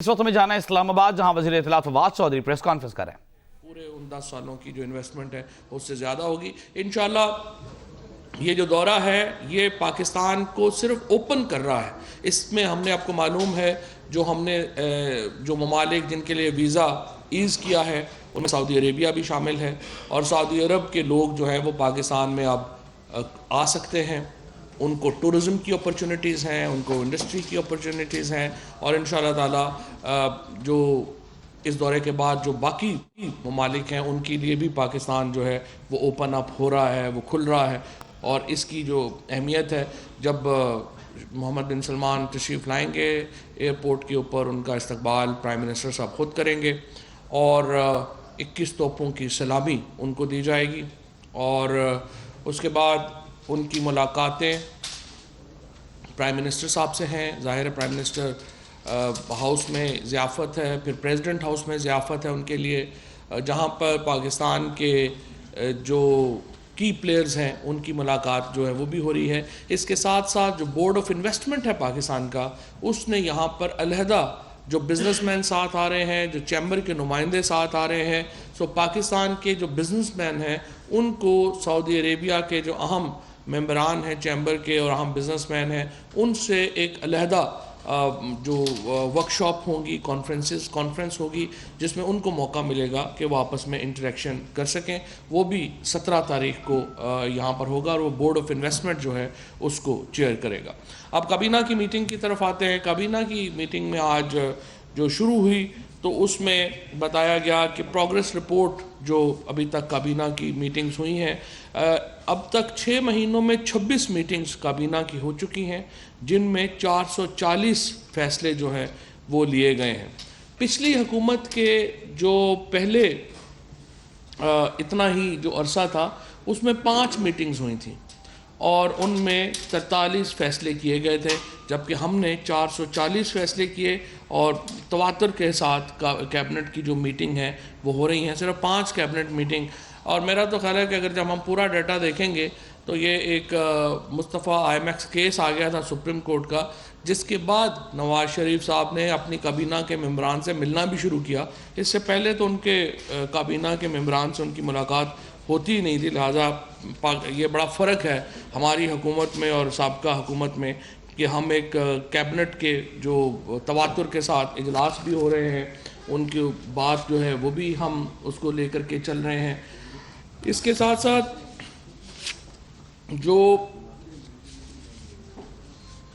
इस वक्त हमें जाना है इस्लाम आबाद, जहां वज़ीर इत्तलात फवाद चौधरी प्रेस कॉन्फ्रेंस कर रहे हैं। पूरे उन 10 सालों की जो इन्वेस्टमेंट है उससे ज़्यादा होगी इंशाल्लाह। ये जो दौरा है ये पाकिस्तान को सिर्फ ओपन कर रहा है। इसमें हमने, आपको मालूम है, जो हमने जो ममालिक जिनके लिए वीज़ा ईज़ किया है उनमें सऊदी अरेबिया भी शामिल है, और सऊदी अरब के लोग जो हैं वो पाकिस्तान में अब आ सकते हैं। उनको टूरिज़म की अपॉर्चुनिटीज़ हैं, उनको इंडस्ट्री की अपॉर्चुनिटीज़ हैं, और इंशाअल्लाह ताला जो इस दौरे के बाद जो बाकी ममालिक हैं उनके लिए भी पाकिस्तान जो है वो ओपन अप हो रहा है, वो खुल रहा है। और इसकी जो अहमियत है, जब मोहम्मद बिन सलमान तशरीफ़ लाएंगे एयरपोर्ट के ऊपर, उनका इस्तकबाल प्राइम मिनिस्टर साहब ख़ुद करेंगे, और 21 तोपों की सलामी उनको दी जाएगी, और उसके बाद उनकी मुलाकातें प्राइम मिनिस्टर साहब से हैं। ज़ाहिर है प्राइम मिनिस्टर हाउस में ज़ियाफ़त है, फिर प्रेसिडेंट हाउस में ज़ियाफ़त है उनके लिए, जहाँ पर पाकिस्तान के जो की प्लेयर्स हैं उनकी मुलाकात जो है वो भी हो रही है। इसके साथ साथ जो बोर्ड ऑफ इन्वेस्टमेंट है पाकिस्तान का, उसने यहाँ पर अलहदा जो बिज़नेसमैन साथ आ रहे हैं, जो चैम्बर के नुमाइंदे साथ आ रहे हैं, सो पाकिस्तान के जो बिज़नेसमैन हैं उनको सऊदी अरेबिया के जो अहम मेंबरान हैं चैम्बर के और अहम बिज़नेसमैन हैं, उनसे एक अलहदा जो वर्कशॉप होंगी, कॉन्फ्रेंस होगी, जिसमें उनको मौका मिलेगा कि वो आपस में इंटरेक्शन कर सकें। वो भी 17 तारीख को यहाँ पर होगा, और वो बोर्ड ऑफ इन्वेस्टमेंट जो है उसको चेयर करेगा। अब काबीना की मीटिंग की तरफ आते हैं। काबीना की मीटिंग में आज जो शुरू हुई तो उसमें बताया गया कि प्रोग्रेस रिपोर्ट जो अभी तक काबीना की मीटिंग्स हुई हैं, अब तक 6 महीनों में 26 मीटिंग्स काबीना की हो चुकी हैं, जिनमें 440 फैसले जो हैं वो लिए गए हैं। पिछली हुकूमत के जो पहले इतना ही जो अरसा था उसमें 5 मीटिंग्स हुई थी और उनमें 43 फैसले किए गए थे, जबकि हमने 440 फैसले किए, और तवातर के साथ कैबिनेट की जो मीटिंग है वो हो रही हैं, सिर्फ 5 कैबिनेट मीटिंग। और मेरा तो ख्याल है कि अगर जब हम पूरा डाटा देखेंगे तो ये एक मुस्तफ़ा IMX केस आ गया था सुप्रीम कोर्ट का, जिसके बाद नवाज़ शरीफ साहब ने अपनी काबीना के मेंबरान से मिलना भी शुरू किया। इससे पहले तो उनके काबीना के मेंबरान से उनकी मुलाकात होती ही नहीं थी। लिहाजा ये बड़ा फ़र्क है हमारी हुकूमत में और साबका हुकूमत में कि हम एक कैबिनेट के जो तवातुर के साथ इजलास भी हो रहे हैं, उनकी बात जो है वो भी हम उसको लेकर के चल रहे हैं। इसके साथ साथ जो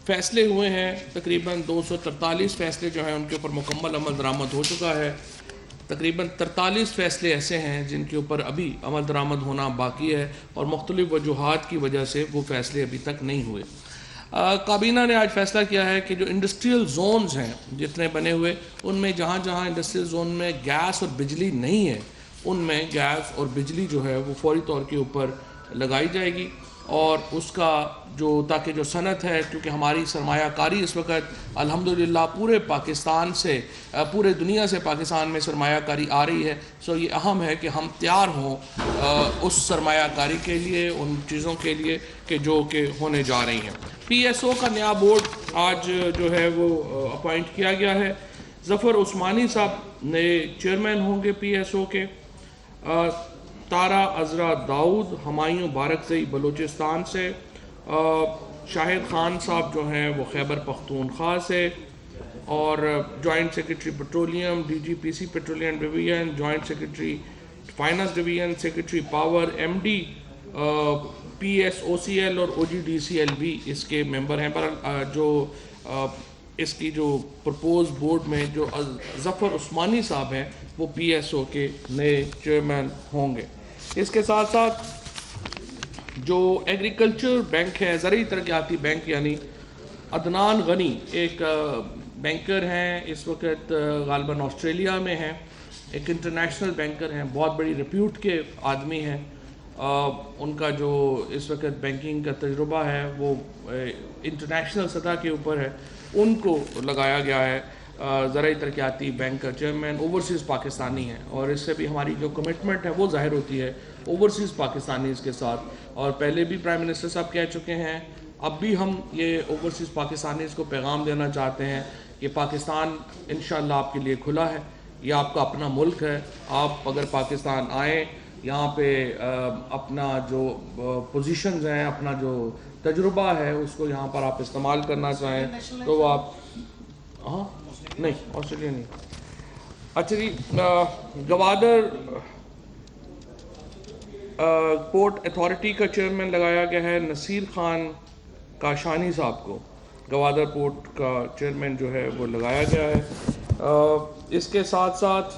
फैसले हुए हैं, तकरीबन 243 फैसले जो हैं उनके ऊपर मुकम्मल अमल दरामद हो चुका है। तकरीबन 43 फैसले ऐसे हैं जिनके ऊपर अभी अमल दरामद होना बाकी है, और मुख्तलिफ वजूहात की वजह से वो फैसले अभी तक नहीं हुए। काबीना ने आज फैसला किया है कि जो इंडस्ट्रियल जोन्स हैं जितने बने हुए, उनमें जहाँ जहाँ इंडस्ट्रियल जोन में गैस और बिजली नहीं है, उनमें गैस और बिजली जो है वो फौरी तौर के ऊपर लगाई जाएगी, और उसका जो ताकि जो सनत है, क्योंकि हमारी सरमायाकारी इस वक्त अल्हम्दुलिल्लाह पूरे पाकिस्तान से, पूरे दुनिया से पाकिस्तान में सरमायाकारी आ रही है, सो ये अहम है कि हम तैयार हों उस सरमायाकारी के लिए, उन चीज़ों के लिए कि जो कि होने जा रही हैं। PSO का नया बोर्ड आज जो है वो अपॉइंट किया गया है। ज़फ़र उस्मानी साहब नए चेयरमैन होंगे PSO के। तारा अज़रा दाऊद हमायूं बारकज़ई बलूचिस्तान से, शाहिद ख़ान साहब जो हैं वो खैबर पख्तूनख्वा से, और joint secretary petroleum DGPC petroleum division, joint secretary finance division, secretary power MD PSOCL और OGDCL भी इसके मेंबर हैं। पर जो इसकी जो प्रपोज बोर्ड में जो ज़फ़र उस्मानी साहब हैं वो PSO के नए चेयरमैन होंगे। इसके साथ साथ जो एग्रीकल्चर बैंक है, ज़रई तरक्याती बैंक, यानी अदनान गनी एक बैंकर हैं, इस वक्त गालिबन ऑस्ट्रेलिया में हैं, एक इंटरनेशनल बैंकर हैं, बहुत बड़ी रिप्यूट के आदमी हैं। उनका जो इस वक्त बैंकिंग का तजुर्बा है वो इंटरनेशनल सतह के ऊपर है, उनको लगाया गया है ज़राई तरक्याती बैंक का चेयरमैन। ओवरसीज़ पाकिस्तानी हैं, और इससे भी हमारी जो कमिटमेंट है वो ज़ाहिर होती है ओवरसीज़ पाकिस्तानीज़ के साथ। और पहले भी प्राइम मिनिस्टर साहब कह चुके हैं, अब भी हम ये ओवरसीज़ पाकिस्तानीज़ को पैगाम देना चाहते हैं کہ پاکستان انشاءاللہ آپ کے لیے کھلا ہے، یہ آپ کا اپنا ملک ہے. آپ اگر پاکستان آئیں، یہاں پہ اپنا جو پوزیشنز ہیں، اپنا جو تجربہ ہے اس کو یہاں پر آپ استعمال کرنا چاہیں تو وہ آپ ہاں نہیں آسٹریلیا نہیں. اچھا جی، گوادر پورٹ اتھارٹی کا چیئرمین لگایا گیا ہے نصیر خان کاشانی صاحب کو. گوادر پورٹ کا چیئرمین جو ہے وہ لگایا گیا ہے. اس کے ساتھ ساتھ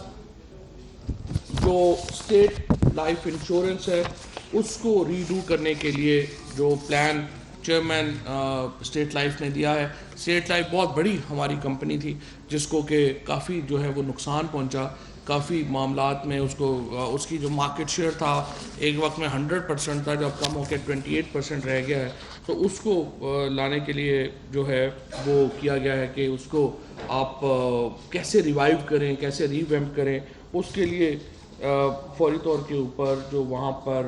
جو اسٹیٹ لائف انشورنس ہے اس کو ریڈو کرنے کے لیے جو پلان چیئرمین اسٹیٹ لائف نے دیا ہے. اسٹیٹ لائف بہت بڑی ہماری کمپنی تھی جس کو کہ کافی جو ہے وہ نقصان پہنچا. کافی معاملات میں اس کی جو مارکیٹ شیئر تھا ایک وقت میں 100% تھا، جب کم ہو کے 28% رہ گیا ہے. تو اس کو لانے کے لیے جو ہے وہ کیا گیا ہے کہ اس کو آپ کیسے ریوائیو کریں، کیسے ریویمپ کریں. اس کے لیے فوری طور کے اوپر جو وہاں پر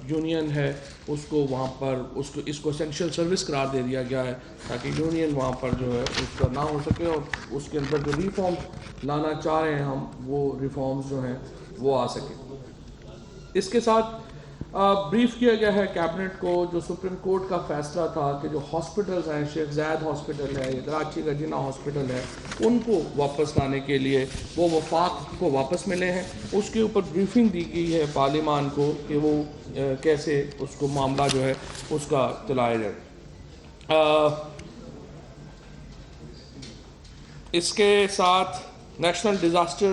یونین ہے اس کو وہاں پر اس کو اسینشیل سروس قرار دے دیا گیا ہے تاکہ یونین وہاں پر جو ہے اس کا نہ ہو سکے اور اس کے اندر جو ریفارمز لانا چاہ رہے ہیں ہم وہ ریفارمز جو ہیں وہ آ سکیں. اس کے ساتھ بریف کیا گیا ہے کیبنٹ کو جو سپریم کورٹ کا فیصلہ تھا کہ جو ہاسپٹلز ہیں، شیخ زاید ہاسپٹل ہے، کراچی کا جناح ہاسپٹل ہے، ان کو واپس لانے کے لیے وہ وفاق کو واپس ملے ہیں. اس کے اوپر بریفنگ دی گئی ہے پارلیمان کو کہ وہ کیسے اس کو معاملہ جو ہے اس کا چلایا جائے. اس کے ساتھ نیشنل ڈیزاسٹر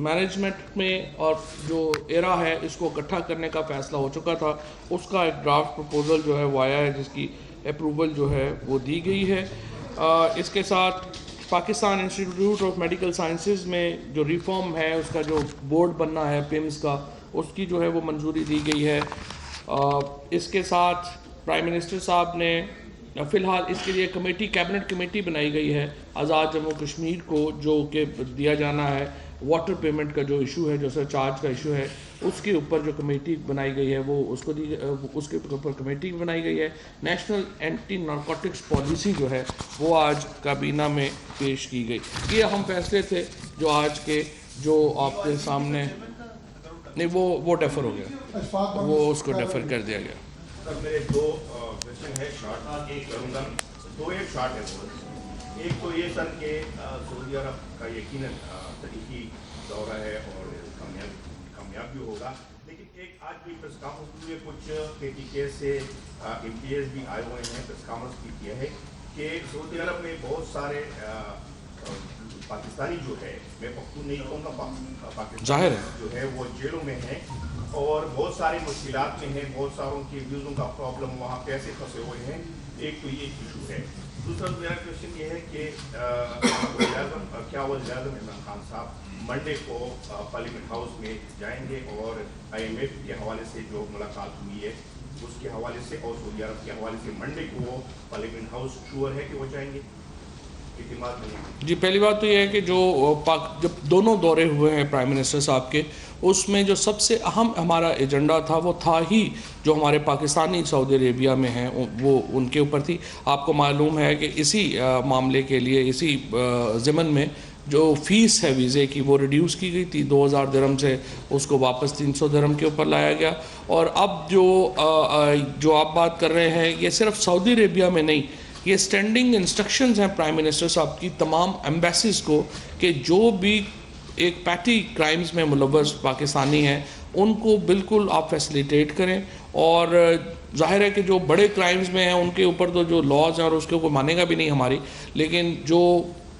مینجمنٹ میں اور جو ایرا ہے اس کو اکٹھا کرنے کا فیصلہ ہو چکا تھا، اس کا ایک ڈرافٹ پروپوزل جو ہے وہ آیا ہے جس کی اپروول جو ہے وہ دی گئی ہے. اس کے ساتھ Pakistan institute of medical sciences میں جو ریفارم ہے اس کا جو بورڈ بننا ہے پیمز کا، اس کی جو ہے وہ منظوری دی گئی ہے. اس کے ساتھ پرائم منسٹر صاحب نے فی الحال اس کے لیے کمیٹی، کیبنٹ کمیٹی بنائی گئی ہے آزاد جموں کشمیر کو، جو کہ دیا جانا ہے واٹر پیمنٹ کا جو ایشو ہے، جو سر چارج کا ایشو ہے، اس کے اوپر جو کمیٹی بنائی گئی ہے وہ اس کے اوپر کمیٹی بنائی گئی ہے. نیشنل اینٹی نارکوٹکس پالیسی جو ہے وہ آج کابینہ میں پیش کی گئی. یہ اہم فیصلے تھے جو آج کے جو آپ کے سامنے نہیں وہ ڈیفر ہو گیا، وہ اس کو ڈیفر کر دیا گیا. سر میرے دو کوشچن ہے شارٹ، ایک کروں گا دو، ایک شارٹ ہے. ایک تو یہ سر کہ سعودی عرب کا یقیناً تاریخی دورہ ہے اور کامیاب بھی ہوگا، لیکن ایک آج بھی پریس کانفرنس ہوئی ہے، کچھ KTK سے MPs بھی آئے ہوئے ہیں، پریس کانفرنس بھی کیا ہے کہ سعودی عرب میں بہت سارے پاکستانی جو ہے، میں پختون نہیں کہوں گا، پاکستانی جو ہے وہ جیلوں میں ہیں اور بہت ساری مشکلات میں ہیں، بہت ساروں کی ویزوں کا پرابلم، وہاں پیسے پھنسے ہوئے ہیں. ایک تو یہ ایشو ہے. دوسرا میرا کوشچن یہ ہے کہ کیا وزیر اعظم عمران خان صاحب منڈے کو پارلیمنٹ ہاؤس میں جائیں گے اور IMF کے حوالے سے جو ملاقات ہوئی ہے اس کے حوالے سے اور سعودی عرب کے حوالے سے منڈے کو وہ پارلیمنٹ ہاؤس شیور ہے کہ وہ جائیں گے؟ جی، پہلی بات تو یہ ہے کہ جب دونوں دورے ہوئے ہیں پرائم منسٹر صاحب کے، اس میں جو سب سے اہم ہمارا ایجنڈا تھا وہ تھا ہی جو ہمارے پاکستانی سعودی عربیہ میں ہیں وہ ان کے اوپر تھی. آپ کو معلوم ہے کہ اسی معاملے کے لیے اسی ضمن میں جو فیس ہے ویزے کی وہ ریڈیوس کی گئی تھی 2000 درہم سے، اس کو واپس 300 درہم کے اوپر لایا گیا. اور اب جو آپ بات کر رہے ہیں یہ صرف سعودی عربیہ میں نہیں، یہ اسٹینڈنگ انسٹرکشنز ہیں پرائم منسٹر صاحب کی تمام ایمبیسیز کو کہ جو بھی ایک پیٹی کرائمز میں ملوث پاکستانی ہیں ان کو بالکل آپ فیسیلیٹیٹ کریں. اور ظاہر ہے کہ جو بڑے کرائمز میں ہیں ان کے اوپر تو جو لاز ہیں اور اس کے کوئی مانے گا بھی نہیں ہماری، لیکن جو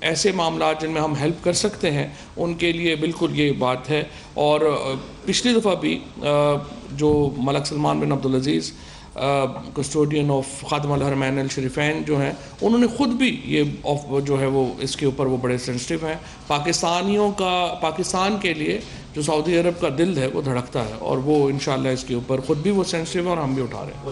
ایسے معاملات جن میں ہم ہیلپ کر سکتے ہیں ان کے لیے بالکل یہ بات ہے. اور پچھلی دفعہ بھی جو ملک سلمان بن عبدالعزیز کسٹوڈین آف خادم الحرمین الشریفین جو ہیں، انہوں نے خود بھی یہ جو ہے وہ اس کے اوپر وہ بڑے سینسٹیو ہیں. پاکستان کے لیے جو سعودی عرب کا دل ہے وہ دھڑکتا ہے اور وہ انشاءاللہ اس کے اوپر خود بھی وہ سینسٹیو ہیں اور ہم بھی اٹھا رہے ہیں.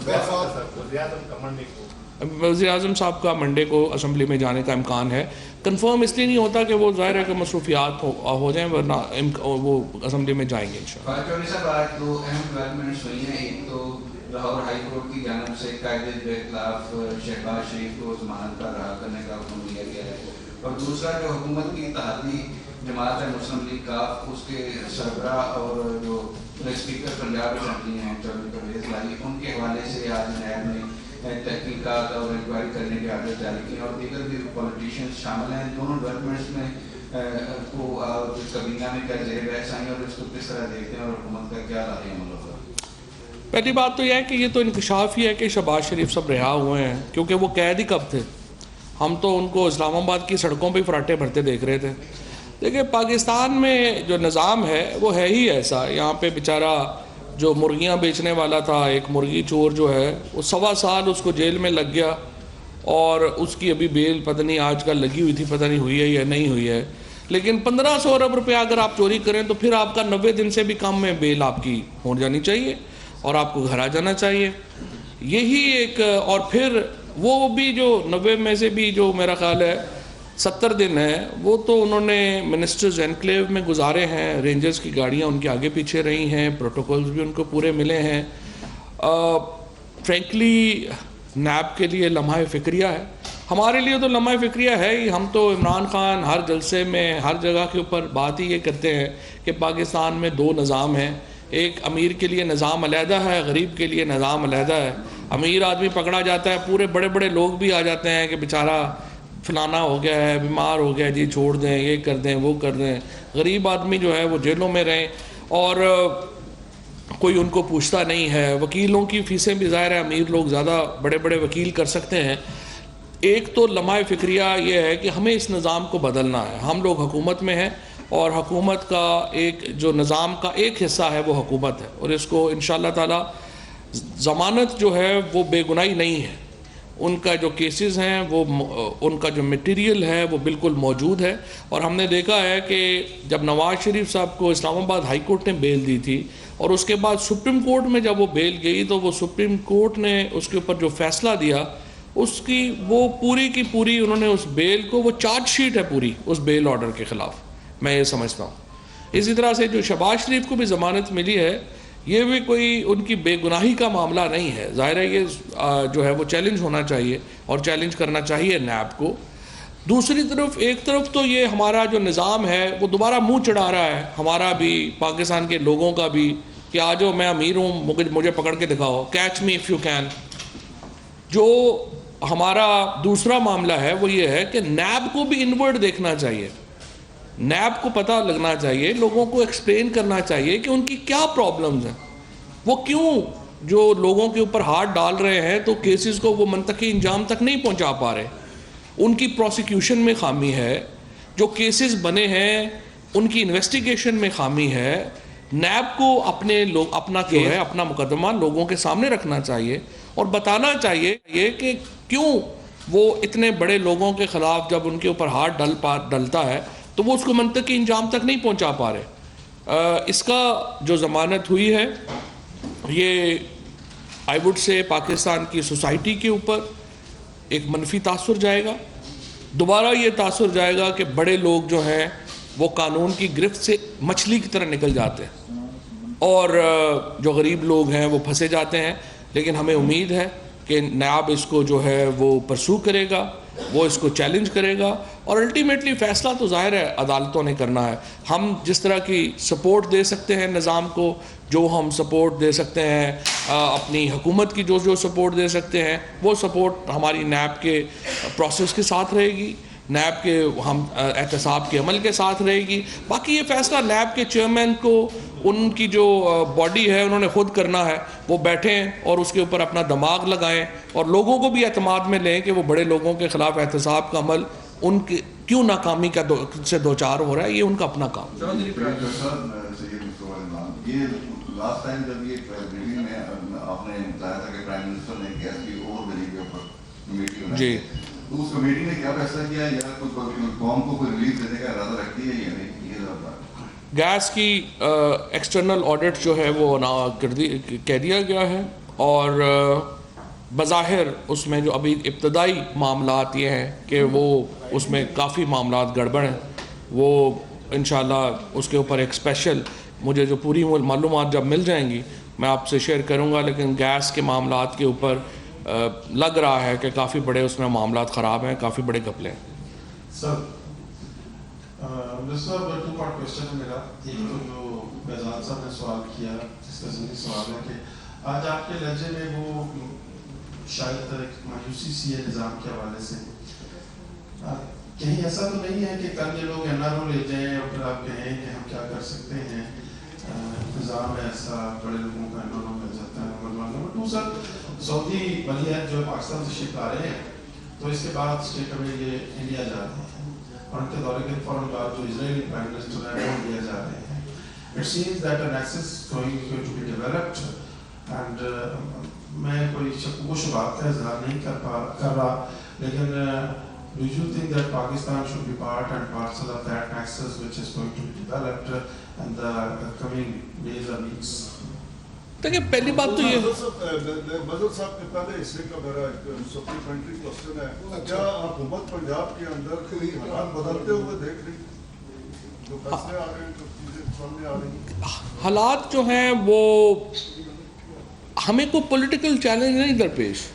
وزیر اعظم صاحب کا منڈے کو اسمبلی میں جانے کا امکان ہے. کنفرم اس لیے نہیں ہوتا کہ وہ ظاہر ہے کہ مصروفیات ہو جائیں، ورنہ وہ اسمبلی میں جائیں گے انشاءاللہ. آج دو اہم ڈیولپمنٹس ہوئی ہیں. ایک تو لاہور ہائی کورٹ کی جانب سے قائد کے خلاف شہباز شریف کو ضمانت پر رہا کرنے کا حکم دیا گیا ہے، اور دوسرا جو حکومت کی اتحادی جماعت ہے مسلم لیگ کاف، اس کے سربراہ اور جو اسپیکر پنجاب اسمبلی ہیں چودھری پرویز لائی، ان کے حوالے سے آج نیب نے تحقیقات اور انکوائری کرنے کے آدیش جاری کیے اور دیگر بھی پولیٹیشینس شامل ہیں. دونوں ڈیولپمنٹس میں کو کابینہ میں کیا زیر بحث آئیں اور اس کو کس طرح دیکھتے ہیں اور حکومت کا کیا رائے عمل ہوگا؟ پہلی بات تو یہ ہے کہ یہ تو انکشاف ہی ہے کہ شہباز شریف صاحب رہا ہوئے ہیں، کیونکہ وہ قید ہی کب تھے. ہم تو ان کو اسلام آباد کی سڑکوں پہ فراٹے بھرتے دیکھ رہے تھے. دیکھیں پاکستان میں جو نظام ہے وہ ہے ہی ایسا. یہاں پہ بیچارہ جو مرغیاں بیچنے والا تھا، ایک مرغی چور جو ہے، وہ 1.25 سال اس کو جیل میں لگ گیا اور اس کی ابھی بیل پتہ نہیں آج کل لگی ہوئی تھی، پتہ نہیں ہوئی ہے یا نہیں ہوئی ہے. لیکن 1500 ارب روپے اگر آپ چوری کریں تو پھر آپ کا 90 دن سے بھی کم میں بیل آپ کی ہو جانی چاہیے اور آپ کو گھر آ جانا چاہیے. یہی ایک، اور پھر وہ بھی جو 90 میں سے بھی جو میرا خیال ہے 70 دن ہے، وہ تو انہوں نے منسٹرز انکلیو میں گزارے ہیں. رینجرز کی گاڑیاں ان کے آگے پیچھے رہی ہیں، پروٹوکولز بھی ان کو پورے ملے ہیں. فرینکلی نیب کے لیے لمحہ فکریہ ہے، ہمارے لیے تو لمحہ فکریہ ہے ہی. ہم تو عمران خان ہر جلسے میں ہر جگہ کے اوپر بات ہی یہ کرتے ہیں کہ پاکستان میں 2 نظام ہیں. ایک امیر کے لیے نظام علیحدہ ہے، غریب کے لیے نظام علیحدہ ہے. امیر آدمی پکڑا جاتا ہے، پورے بڑے بڑے لوگ بھی آ جاتے ہیں کہ بیچارہ فلانا ہو گیا ہے، بیمار ہو گیا جی، چھوڑ دیں، یہ کر دیں، وہ کر دیں. غریب آدمی جو ہے وہ جیلوں میں رہیں اور کوئی ان کو پوچھتا نہیں ہے. وکیلوں کی فیسیں بھی ظاہر ہے امیر لوگ زیادہ بڑے بڑے وکیل کر سکتے ہیں. ایک تو لمحہ فکریہ یہ ہے کہ ہمیں اس نظام کو بدلنا ہے. ہم لوگ حکومت میں ہیں اور حکومت کا ایک جو نظام کا ایک حصہ ہے وہ حکومت ہے، اور اس کو انشاءاللہ تعالی ضمانت جو ہے وہ بے گناہی نہیں ہے. ان کا جو کیسز ہیں وہ ان کا جو میٹیریل ہے وہ بالکل موجود ہے. اور ہم نے دیکھا ہے کہ جب نواز شریف صاحب کو اسلام آباد ہائی کورٹ نے بیل دی تھی اور اس کے بعد سپریم کورٹ میں جب وہ بیل گئی تو وہ سپریم کورٹ نے اس کے اوپر جو فیصلہ دیا، اس کی وہ پوری کی پوری انہوں نے اس بیل کو، وہ چارج شیٹ ہے پوری اس بیل آرڈر کے خلاف، میں یہ سمجھتا ہوں. اسی طرح سے جو شہباز شریف کو بھی ضمانت ملی ہے، یہ بھی کوئی ان کی بے گناہی کا معاملہ نہیں ہے. ظاہر ہے یہ جو ہے وہ چیلنج ہونا چاہیے اور چیلنج کرنا چاہیے نیب کو. دوسری طرف ایک طرف تو یہ ہمارا جو نظام ہے وہ دوبارہ منہ چڑھا رہا ہے، ہمارا بھی، پاکستان کے لوگوں کا بھی، کہ آ جاؤ میں امیر ہوں، مجھے پکڑ کے دکھاؤ، catch me if you can. جو ہمارا دوسرا معاملہ ہے وہ یہ ہے کہ نیب کو بھی انورڈ دیکھنا چاہیے. نیب کو پتہ لگنا چاہیے، لوگوں کو ایکسپلین کرنا چاہیے کہ ان کی کیا پرابلمز ہیں، وہ کیوں جو لوگوں کے اوپر ہاتھ ڈال رہے ہیں تو کیسز کو وہ منطقی انجام تک نہیں پہنچا پا رہے. ان کی پروسیکیوشن میں خامی ہے، جو کیسز بنے ہیں ان کی انویسٹیگیشن میں خامی ہے. نیب کو اپنا جو ہے اپنا مقدمہ لوگوں کے سامنے رکھنا چاہیے اور بتانا چاہیے کہ کیوں وہ اتنے بڑے لوگوں کے خلاف جب ان کے اوپر ہاتھ ڈلتا ہے تو وہ اس کو منطقی انجام تک نہیں پہنچا پا رہے. اس کا جو ضمانت ہوئی ہے یہ آئی وڈ سے پاکستان کی سوسائٹی کے اوپر ایک منفی تاثر جائے گا. دوبارہ یہ تاثر جائے گا کہ بڑے لوگ جو ہیں وہ قانون کی گرفت سے مچھلی کی طرح نکل جاتے ہیں اور جو غریب لوگ ہیں وہ پھنسے جاتے ہیں. لیکن ہمیں امید ہے کہ نیب اس کو جو ہے وہ پرسو کرے گا، وہ اس کو چیلنج کرے گا اور الٹیمیٹلی فیصلہ تو ظاہر ہے عدالتوں نے کرنا ہے. ہم جس طرح کی سپورٹ دے سکتے ہیں نظام کو، جو ہم سپورٹ دے سکتے ہیں اپنی حکومت کی، جو سپورٹ دے سکتے ہیں وہ سپورٹ ہماری نیب کے پروسیس کے ساتھ رہے گی، نیب کے ہم احتساب کے عمل کے ساتھ رہے گی. باقی یہ فیصلہ نیب کے چیئرمین کو، ان کی جو باڈی ہے انہوں نے خود کرنا ہے. وہ بیٹھیں اور اس کے اوپر اپنا دماغ لگائیں اور لوگوں کو بھی اعتماد میں لیں کہ وہ بڑے لوگوں کے خلاف احتساب کا عمل ان کے کیوں ناکامی کا سے دوچار ہو رہا ہے، یہ ان کا اپنا کام. یہ لاسٹ ٹائم جب یہ میٹنگ میں آپ نے بتایا تھا کہ پرائم منسٹر نے گیس کی اوور بلی کے اوپر میٹنگ ہونا جی، تو اس کمیٹی نے کیا فیصلہ کیا یا قوم کو کوئی ریلیف دینے کا ارادہ رکھتی ہے یا نہیں؟ گیس کی ایکسٹرنل آڈٹ جو ہے وہ کہہ دیا گیا ہے اور بظاہر اس میں جو ابھی ابتدائی معاملات یہ ہیں کہ وہ اس میں کافی معاملات گڑبڑ ہیں. وہ انشاءاللہ اس کے اوپر ایک اسپیشل مجھے جو پوری معلومات جب مل جائیں گی میں آپ سے شیئر کروں گا. لیکن گیس کے معاملات کے اوپر لگ رہا ہے کہ کافی بڑے اس میں معاملات خراب ہیں، کافی بڑے گھپلے ہیں. सर टू पार्ट क्वेश्चन है मेरा। एक तो जो बेजान साहब ने सवाल किया, जिसका ज़मीनी सवाल है कि आज आपके लहजे में वो शायद एक मायूसी सी है निज़ाम के हवाले से। कहीं ऐसा तो नहीं है कि कल ये लोग NRO ले जाएं और फिर आप कहें कि हम क्या कर सकते हैं, निज़ाम है ऐसा, बड़े लोगों का NRO मिल जाता है। नंबर 2 सर, सऊदी वली अहद जो पाकिस्तान से शिफ्ट आ रहे हैं, तो इसके बाद स्टेट में ये इंडिया जा रहे हैं और उनके दौरे के फौरन बाद जो इजरायली प्राइम मिनिस्टर है वो इंडिया जा रहे हैं। It seems that an access going to be developed and मैं कोई शक व शुबात का इजहार नहीं कर रहा, लेकिन do you think that Pakistan should be part and parcel of that nexus which is going to be developed in the coming days or weeks? देखिए, पहली बात तो ये मजहर साहब के पहले हिस्से का मेरा सप्लीमेंट्री क्वेश्चन है, क्या हुकूमत पंजाब के अंदर कोई हालात बदलते हुए देख रही, जो फैसले आ रहे हैं, जो चीजें सामने आ रही? हालात जो हैं वो हमें कोई पॉलिटिकल चैलेंज नहीं दरपेश,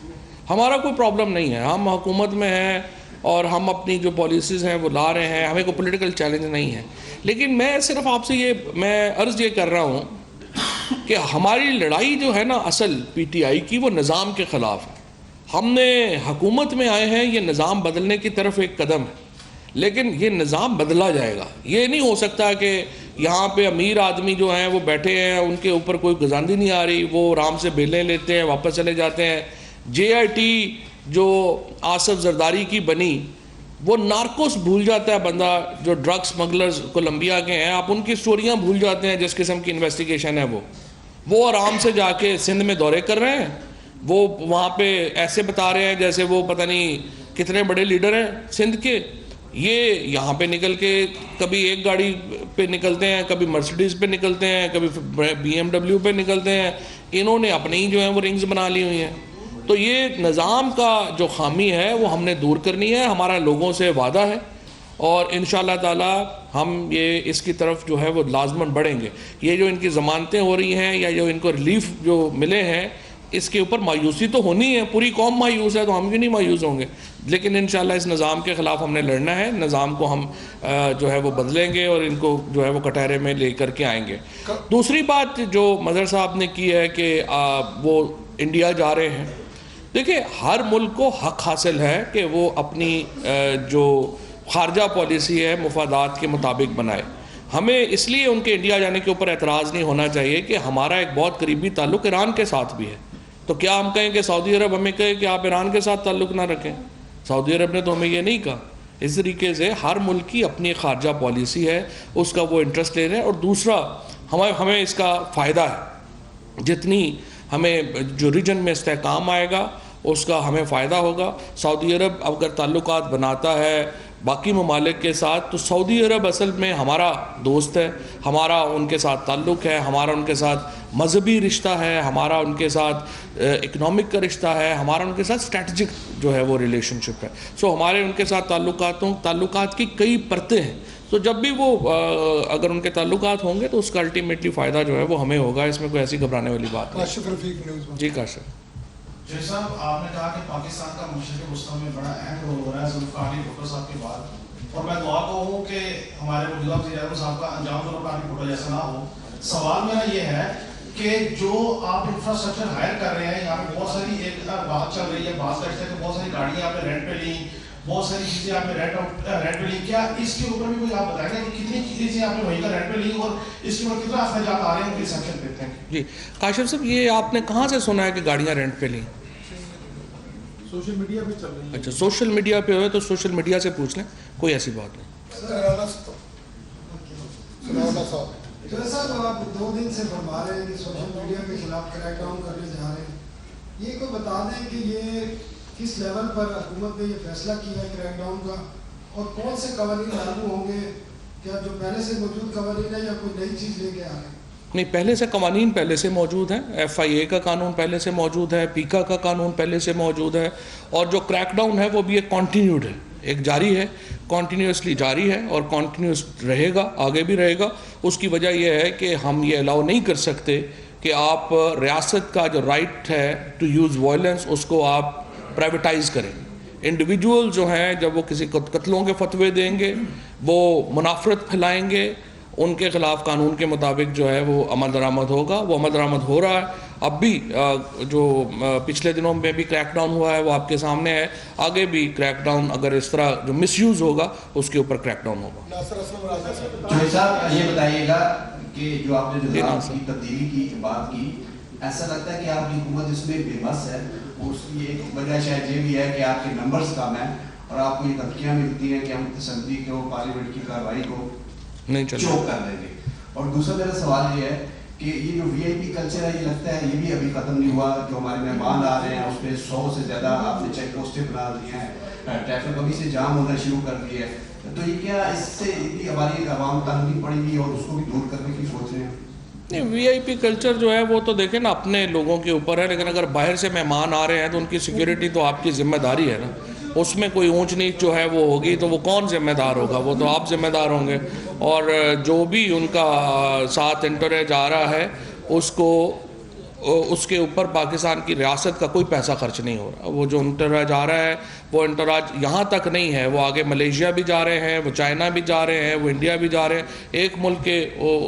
हमारा कोई प्रॉब्लम नहीं है, हम हुकूमत में हैं और हम अपनी जो पॉलिसीज़ हैं वो ला रहे हैं, हमें कोई पॉलिटिकल चैलेंज नहीं है। लेकिन मैं सिर्फ आपसे मैं अर्ज़ ये कर रहा हूँ कि हमारी लड़ाई जो है ना असल PTI की, वो निज़ाम के ख़िलाफ़ है। हमने हुकूमत में आए हैं, ये निज़ाम बदलने की तरफ एक कदम है, लेकिन ये निज़ाम बदला जाएगा। ये नहीं हो सकता कि यहाँ पे अमीर आदमी जो हैं वो बैठे हैं, उनके ऊपर कोई गुजांदी नहीं आ रही, वो आराम से बेलें लेते हैं, वापस चले जाते हैं। JIT जो आसफ जरदारी की बनी, वो नार्कोस भूल जाता है बंदा, जो ड्रग स्मगलर्स कोलंबिया के हैं, आप उनकी स्टोरियाँ भूल जाते हैं जिस किस्म की इन्वेस्टिगेशन है वो आराम से जाके सिंध में दौरे कर रहे हैं, वो वहाँ पे ऐसे बता रहे हैं जैसे वो पता नहीं कितने बड़े लीडर हैं सिंध के। ये यहाँ पे निकल के कभी एक गाड़ी पे निकलते हैं, कभी मर्सिडीज़ पे निकलते हैं, कभी BMW पे निकलते हैं। इन्होंने अपनी ही जो है वो रिंग्स बना ली हुई हैं। तो ये निज़ाम का जो खामी है वो हमने दूर करनी है, हमारा लोगों से वादा है और इंशाअल्लाह ताला हम ये इसकी तरफ जो है वो लाजमन बढ़ेंगे। ये जो इनकी ज़मानतें हो रही हैं या जो इनको रिलीफ जो मिले हैं, इसके ऊपर मायूसी तो होनी है, पूरी कौम मायूस है, तो हम भी नहीं मायूस होंगे। लेकिन इंशाअल्लाह इस निज़ाम के ख़िलाफ़ हमने लड़ना है, निज़ाम को हम जो है वो बदलेंगे और इनको जो है वो कटहरे में ले करके आएंगे। दूसरी बात जो मज़हर साहब ने की है कि वो इंडिया जा रहे हैं, देखिए हर मुल्क को हक़ हासिल है कि वो अपनी जो खारजा पॉलिसी है मुफादात के मुताबिक बनाए। हमें इसलिए उनके इंडिया जाने के ऊपर एतराज़ नहीं होना चाहिए कि हमारा एक बहुत करीबी ताल्लुक़ ईरान के साथ भी है। तो क्या हम कहें कि सऊदी अरब हमें कहे कि आप ईरान के साथ ताल्लुक़ ना रखें? सऊदी अरब ने तो हमें ये नहीं कहा। इस तरीके से हर मुल्क की अपनी खारजा पॉलिसी है, उसका वो इंटरेस्ट ले रहे हैं। और दूसरा हमें इसका फ़ायदा है, जितनी हमें जो रीजन में इस्तेहकाम आएगा उसका हमें फ़ायदा होगा। सऊदी अरब अगर ताल्लुकात बनाता है बाकी ममालिक के साथ, तो सऊदी अरब असल में हमारा दोस्त है, हमारा उनके साथ ताल्लुक़ है, हमारा उनके साथ मजहबी रिश्ता है, हमारा उनके साथ इकनॉमिक का रिश्ता है, हमारा उनके साथ स्ट्रेटजिक जो है वो रिलेशनशिप है। सो हमारे उनके साथ ताल्लुकात की कई परतें हैं। तो जब भी वो अगर उनके ताल्लुकात होंगे तो उसका अल्टीमेटली फ़ायदा जो है वो हमें होगा, इसमें कोई ऐसी घबराने वाली बात नहीं। जी काशिफ जय साहब, आपने कहा कि पाकिस्तान का मशरिक़ वस्ती में बड़ा अहम रोल हो रहा है ज़ुल्फ़िकार अली भुट्टो साहब के बाद, और मैं दुआ को हूँ कि हमारे मौजूदा वज़ीर-ए-आज़म साहब का अंजाम ज़ुल्फ़िकार अली भुट्टो जैसा ना हो। सवाल मेरा ये है कि जो आप इंफ्रास्ट्रक्चर हायर कर रहे हैं, यहाँ पे बहुत सारी एक बात चल रही है, बात करते हैं कि बहुत सारी गाड़ियाँ आपने रेंट पे ली, बहुत सारी चीज़ें आपने रेंट पे ली। क्या इसके ऊपर भी कोई आप बताएंगे कि कितनी चीज़ें आपने वहीं का रेंट पे ली और इसके ऊपर कितना अखराजात आ रहे हैं, उनके सेक्शन देते हैं? जी काशिफ साहब, ये आपने कहाँ से सुना है कि गाड़ियाँ रेंट पे ली? सोशल मीडिया पे चल रही है। अच्छा, सोशल मीडिया पे हो तो सोशल मीडिया से पूछ लें, कोई ऐसी बात नहीं। साहब, आप 2 दिन से फरमा रहे हैं कि सोशल मीडिया के खिलाफ क्रैकडाउन करने जा रहे हैं, ये को बता दें कि ये किस लेवल पर हुकूमत ने ये फैसला किया है क्रैकडाउन का, और कौन से कवानीन लागू होंगे? क्या जो पहले से मौजूद कवानीन है या कोई नई चीज़ लेके आ रहे हैं? नहीं, पहले से कवानीन पहले से मौजूद हैं। FIA का कानून पहले से मौजूद है, पीका का कानून पहले से मौजूद है, और जो क्रैकडाउन है वो भी एक कॉन्टीन्यूड है, एक जारी है, कॉन्टीन्यूसली जारी है और कॉन्टीन्यूस रहेगा, आगे भी रहेगा। उसकी वजह यह है कि हम ये अलाउ नहीं कर सकते कि आप रियासत का जो राइट है टू यूज़ वायलेंस उसको आप प्राइवेटाइज़ करें। इंडिविजुअल जो हैं जब वो किसी कत्लों के फतवे देंगे, वो मुनाफरत फैलाएंगे, उनके खिलाफ कानून के मुताबिक जो है वो अमल दरामद होगा। वो अमल दरामद हो रहा है। अब भी जो पिछले दिनों में भी क्रैकडाउन हुआ है वो आपके सामने है। आगे भी क्रैकडाउन अगर इस तरह जो मिसयूज़ होगा उसके ऊपर क्रैकडाउन होगा। जोई साहब ये बताइएगा कि जो आपने निज़ाम की तब्दीली की बात की, ऐसा लगता है कि आपकी हुकूमत इसमें बेबस है? उसकी एक वजह शायद ये भी है कि आपके नंबर्स कम हैं और आपको ये धमकियाँ मिलती हैं कि हम तसद्दी को, पार्लियामेंट की कार्रवाई को नहीं चोक कर देंगे। और दूसरा मेरा सवाल ये है कि ये जो वीआईपी कल्चर है, ये लगता है ये भी अभी ख़त्म नहीं हुआ। जो हमारे मेहमान आ रहे हैं उस पर 100 से ज़्यादा आपने चेक पोस्टें बना दी हैं, ट्रैफिक अभी से जाम होना शुरू कर दी है। तो ये क्या इससे इतनी हमारी आवाम तंग नहीं पड़ेगी और उसको भी दूर करने की सोच रहे हैं? नहीं, वीआईपी कल्चर जो है वो तो देखें ना अपने लोगों के ऊपर है, लेकिन अगर बाहर से मेहमान आ रहे हैं तो उनकी सिक्योरिटी तो आपकी जिम्मेदारी है ना। उसमें कोई ऊंच नीच जो है वो होगी तो वो कौन जिम्मेदार होगा? वो तो आप जिम्मेदार होंगे। और जो भी उनका साथ इंटरेज आ रहा है उसके ऊपर पाकिस्तान की रियासत का कोई पैसा खर्च नहीं हो रहा। वो जो इंटराज आ रहा है वो इंटराज यहाँ तक नहीं है, वो आगे मलेशिया भी जा रहे हैं, वो चाइना भी जा रहे हैं, वो इंडिया भी जा रहे हैं। एक मुल्क के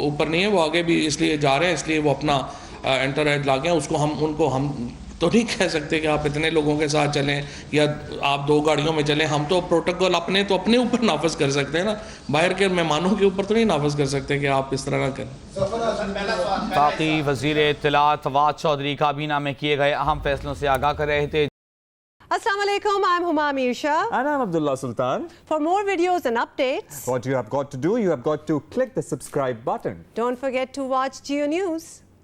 ऊपर नहीं है, वो आगे भी इसलिए जा रहे हैं, इसलिए वो अपना इंटराज ला गए। उसको हम तो नहीं कह सकते कि आप इतने लोगों के साथ चलें या आप 2 गाड़ियों में चलें। हम तो प्रोटोकॉल अपने ऊपर नाफज कर सकते हैं ना, बाहर के मेहमानों के ऊपर तो नहीं नाफज कर सकते कि आप इस तरह ना करें। बाकी वज़ीर इत्तलात फवाद चौधरी काबीना में किए गए अहम फैसलों से आगाह कर रहे थे। Assalamu alaikum, I'm Huma Amir Shah. And I'm Abdullah Sultan. For more videos and updates, What you have got to do, you have got to click the subscribe button. don't forget to watch Geo News.